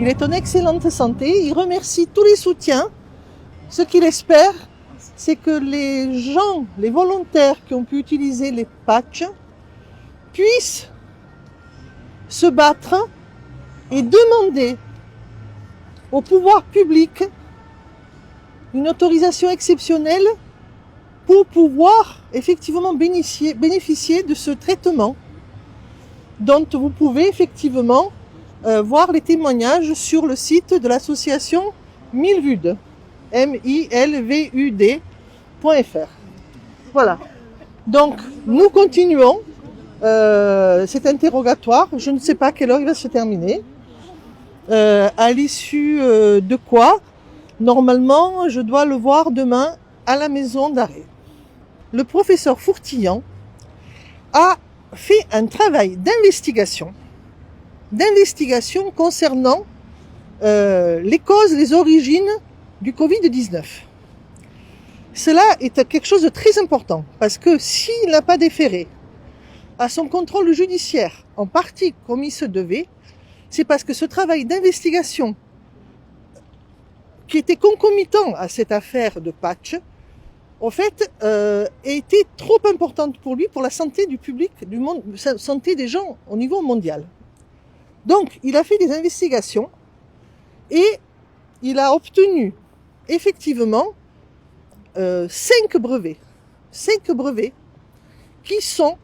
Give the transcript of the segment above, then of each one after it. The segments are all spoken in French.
Il est en excellente santé. Il remercie tous les soutiens. Ce qu'il espère, c'est que les gens, les volontaires qui ont pu utiliser les patchs, puissent se battre et demander au pouvoir public une autorisation exceptionnelle pour pouvoir effectivement bénéficier de ce traitement dont vous pouvez effectivement voir les témoignages sur le site de l'association Milvud, milvud.fr. Voilà. Donc, nous continuons cet interrogatoire. Je ne sais pas à quelle heure il va se terminer. À l'issue de quoi, normalement, je dois le voir demain à la maison d'arrêt. Le professeur Fourtillan a fait un travail d'investigation concernant les causes, les origines du Covid-19. Cela est quelque chose de très important parce que s'il n'a pas déféré à son contrôle judiciaire en partie comme il se devait, c'est parce que ce travail d'investigation qui était concomitant à cette affaire de patch, en fait, était trop importante pour lui, pour la santé du public, du monde, la santé des gens au niveau mondial. Donc, il a fait des investigations et il a obtenu effectivement 5 brevets. 5 brevets qui sont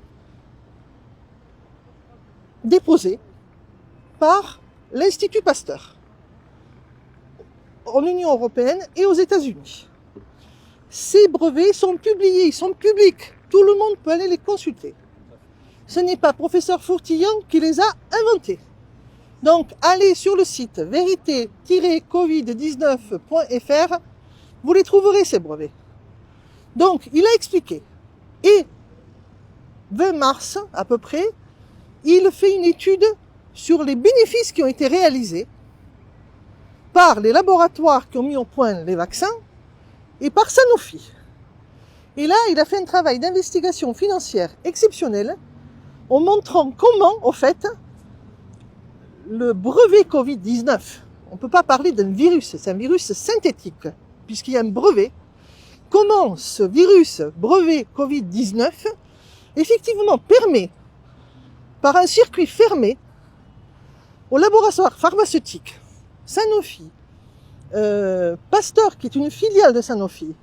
déposés par l'Institut Pasteur en Union européenne et aux États-Unis. Ces brevets sont publiés, ils sont publics. Tout le monde peut aller les consulter. Ce n'est pas professeur Fourtillan qui les a inventés. Donc, allez sur le site vérité-covid19.fr, vous les trouverez ces brevets. Donc, il a expliqué. Et 20 mars, à peu près, il fait une étude sur les bénéfices qui ont été réalisés par les laboratoires qui ont mis au point les vaccins et par Sanofi. Et là, il a fait un travail d'investigation financière exceptionnel en montrant comment, au fait, le brevet Covid-19, on ne peut pas parler d'un virus, c'est un virus synthétique, puisqu'il y a un brevet, comment ce virus, brevet Covid-19, effectivement permet, par un circuit fermé, aux laboratoires pharmaceutiques, Sanofi, Pasteur, qui est une filiale de Sanofi,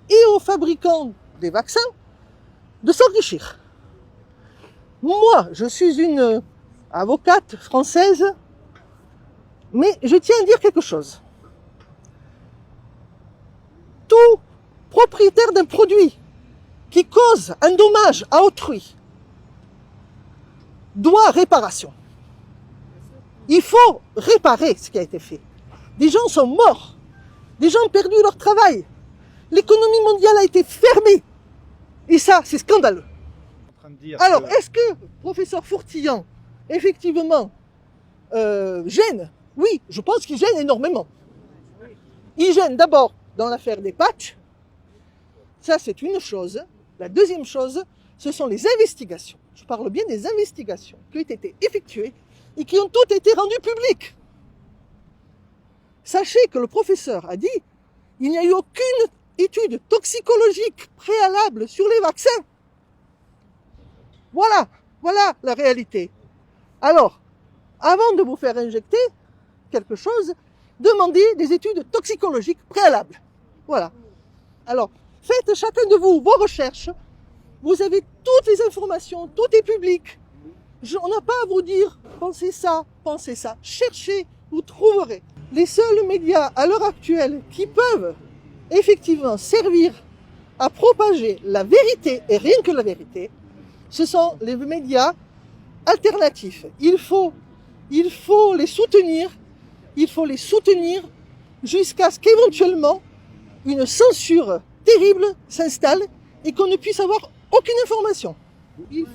et aux fabricants des vaccins, de s'enrichir. Moi, je suis une avocate française, mais je tiens à dire quelque chose. Tout propriétaire d'un produit qui cause un dommage à autrui doit réparation. Il faut réparer ce qui a été fait. Des gens sont morts. Des gens ont perdu leur travail. L'économie mondiale a été fermée. Et ça, c'est scandaleux. Alors, est-ce que professeur Fourtillan, effectivement, gêne? Oui, je pense qu'il gêne énormément. Il gêne d'abord dans l'affaire des patchs. Ça, c'est une chose. La deuxième chose, ce sont les investigations. Je parle bien des investigations qui ont été effectuées et qui ont toutes été rendues publiques. Sachez que le professeur a dit qu'il n'y a eu aucune étude toxicologique préalable sur les vaccins. Voilà la réalité. Alors, avant de vous faire injecter quelque chose, demandez des études toxicologiques préalables. Voilà. Alors, faites chacun de vous vos recherches. Vous avez toutes les informations, tout est public. On n'a pas à vous dire, pensez ça. Cherchez, vous trouverez. Les seuls médias à l'heure actuelle qui peuvent effectivement servir à propager la vérité, et rien que la vérité, ce sont les médias alternatifs. Il faut les soutenir jusqu'à ce qu'éventuellement une censure terrible s'installe et qu'on ne puisse avoir aucune information. Il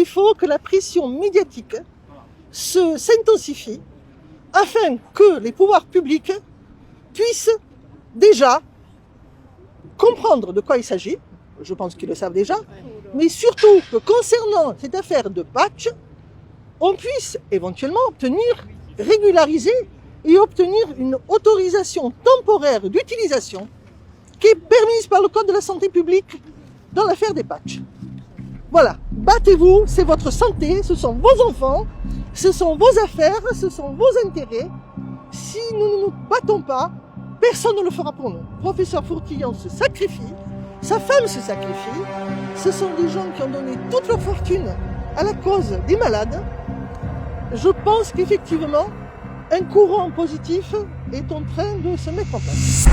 faut que la pression médiatique s'intensifie afin que les pouvoirs publics puissent déjà comprendre de quoi il s'agit, je pense qu'ils le savent déjà, mais surtout que concernant cette affaire de patch, on puisse éventuellement obtenir, régulariser et obtenir une autorisation temporaire d'utilisation qui est permise par le Code de la santé publique dans l'affaire des patchs. Voilà, battez-vous, c'est votre santé, ce sont vos enfants, ce sont vos affaires, ce sont vos intérêts. Si nous ne nous battons pas, personne ne le fera pour nous. Professeur Fourtillon se sacrifie, sa femme se sacrifie, ce sont des gens qui ont donné toute leur fortune à la cause des malades. Je pense qu'effectivement, un courant positif est en train de se mettre en place.